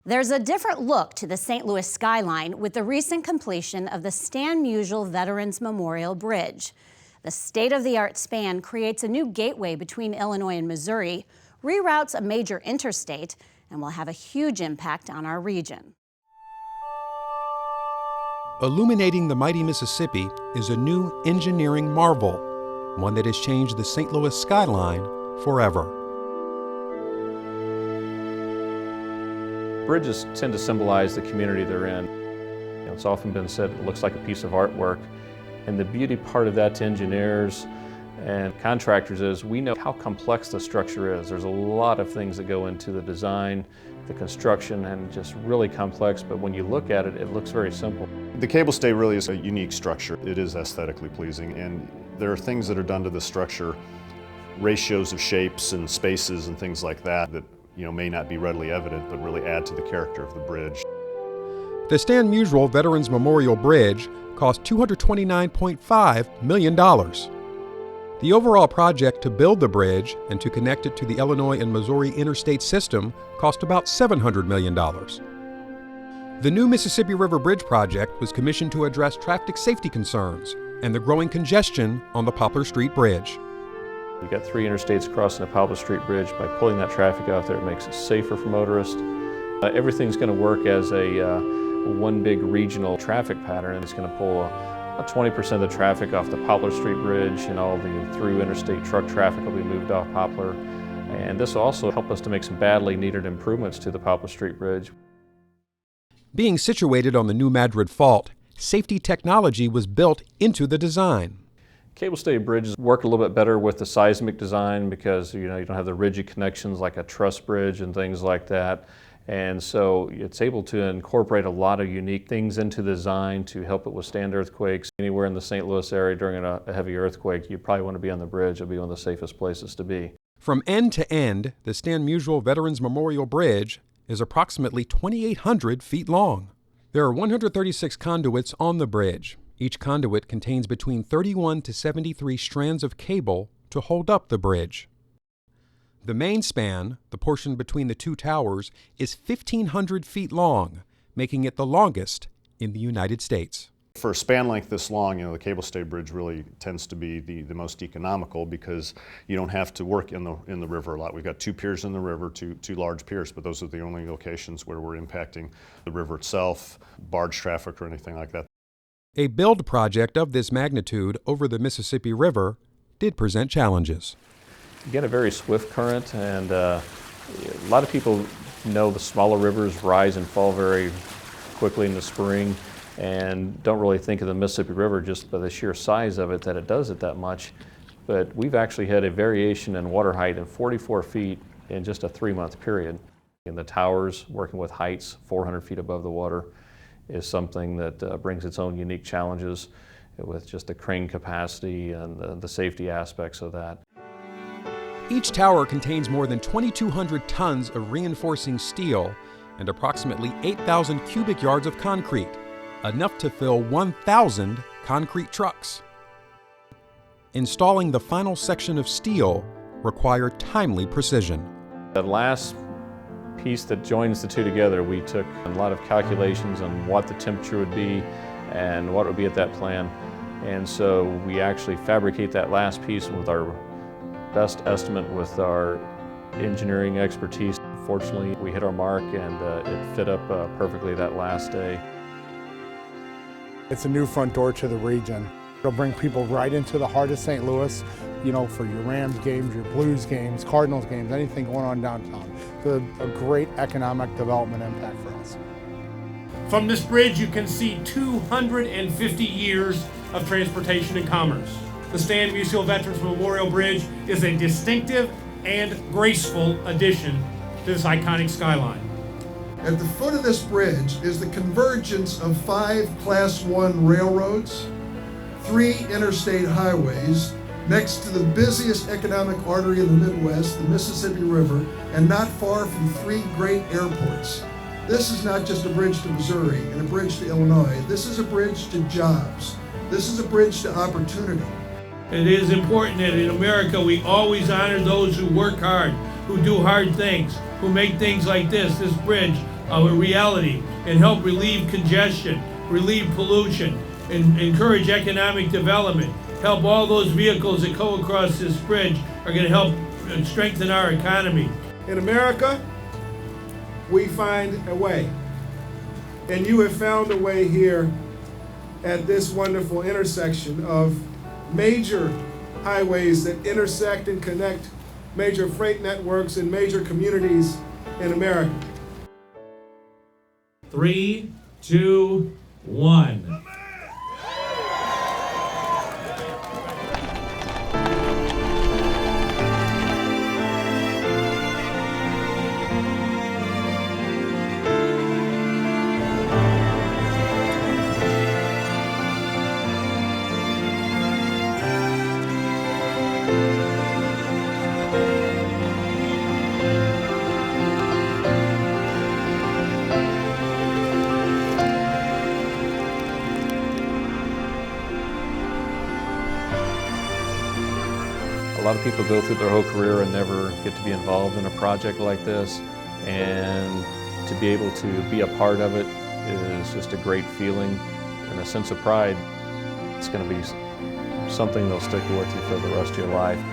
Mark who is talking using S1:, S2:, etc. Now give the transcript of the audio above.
S1: There's a different look to the St. Louis skyline with the recent completion of the Stan Musial Veterans Memorial Bridge. The state-of-the-art span creates a new gateway between Illinois and Missouri, reroutes a major interstate, and will have a huge impact on our region.
S2: Illuminating the mighty Mississippi is a new engineering marvel, one that has changed the St. Louis skyline forever.
S3: Bridges tend to symbolize the community they're in. It's often been said it looks like a piece of artwork. And the beauty part of that to engineers and contractors is we know how complex the structure is. There's a lot of things that go into the design, the construction, and just really complex, but when you look at it, it looks very simple.
S4: The cable stay really is a unique structure. It is aesthetically pleasing, and there are things that are done to the structure, ratios of shapes and spaces and things like that may not be readily evident, but really add to the character of the bridge.
S2: The Stan Musial Veterans Memorial Bridge cost $229.5 million. The overall project to build the bridge and to connect it to the Illinois and Missouri interstate system cost about $700 million. The new Mississippi River Bridge project was commissioned to address traffic safety concerns and the growing congestion on the Poplar Street Bridge.
S3: You've got 3 interstates crossing the Poplar Street Bridge. By pulling that traffic out there, it makes it safer for motorists. Everything's going to work as a one big regional traffic pattern, and it's going to pull about 20% of the traffic off the Poplar Street Bridge, and all the through interstate truck traffic will be moved off Poplar. And this will also help us to make some badly needed improvements to the Poplar Street Bridge.
S2: Being situated on the New Madrid Fault, safety technology was built into the design.
S3: Cable stay bridges work a little bit better with the seismic design because you don't have the rigid connections like a truss bridge and things like that. And so it's able to incorporate a lot of unique things into the design to help it withstand earthquakes. Anywhere in the St. Louis area during a heavy earthquake, you probably want to be on the bridge. It'll be one of the safest places to be.
S2: From end to end, the Stan Musial Veterans Memorial Bridge is approximately 2,800 feet long. There are 136 conduits on the bridge. Each conduit contains between 31 to 73 strands of cable to hold up the bridge. The main span, the portion between the 2 towers, is 1,500 feet long, making it the longest in the United States.
S4: For a span length this long, the cable stay bridge really tends to be the most economical because you don't have to work in the river a lot. We've got 2 piers in the river, two large piers, but those are the only locations where we're impacting the river itself, barge traffic or anything like that.
S2: A build project of this magnitude over the Mississippi River did present challenges.
S3: You get a very swift current, and a lot of people know the smaller rivers rise and fall very quickly in the spring and don't really think of the Mississippi River just by the sheer size of it that it does it that much. But we've actually had a variation in water height in 44 feet in just a 3-month period. And the towers, working with heights 400 feet above the water, is something that brings its own unique challenges with just the crane capacity and the safety aspects of that.
S2: Each tower contains more than 2,200 tons of reinforcing steel and approximately 8,000 cubic yards of concrete, enough to fill 1,000 concrete trucks. Installing the final section of steel required timely precision.
S3: That last piece that joins the 2 together, we took a lot of calculations on what the temperature would be and what would be at that plan. And so we actually fabricate that last piece with our best estimate with our engineering expertise. Fortunately, we hit our mark and it fit up perfectly that last day.
S5: It's a new front door to the region. It'll bring people right into the heart of St. Louis, for your Rams games, your Blues games, Cardinals games, anything going on downtown. It's a great economic development impact for us.
S6: From this bridge, you can see 250 years of transportation and commerce. The Stan Musial Veterans Memorial Bridge is a distinctive and graceful addition to this iconic skyline.
S7: At the foot of this bridge is the convergence of 5 Class 1 railroads, 3 interstate highways, next to the busiest economic artery in the Midwest, the Mississippi River, and not far from 3 great airports. This is not just a bridge to Missouri and a bridge to Illinois. This is a bridge to jobs. This is a bridge to opportunity.
S6: It is important that in America we always honor those who work hard, who do hard things, who make things like this bridge, a reality and help relieve congestion, relieve pollution, and encourage economic development. Help all those vehicles that go across this bridge are going to help strengthen our economy.
S8: In America, we find a way. And you have found a way here at this wonderful intersection of major highways that intersect and connect major freight networks and major communities in America.
S6: 3, 2, 1. A lot of people go through their whole career and never get to be involved in a project like this, and to be able to be a part of it is just a great feeling and a sense of pride. It's going to be something that'll stick with you for the rest of your life.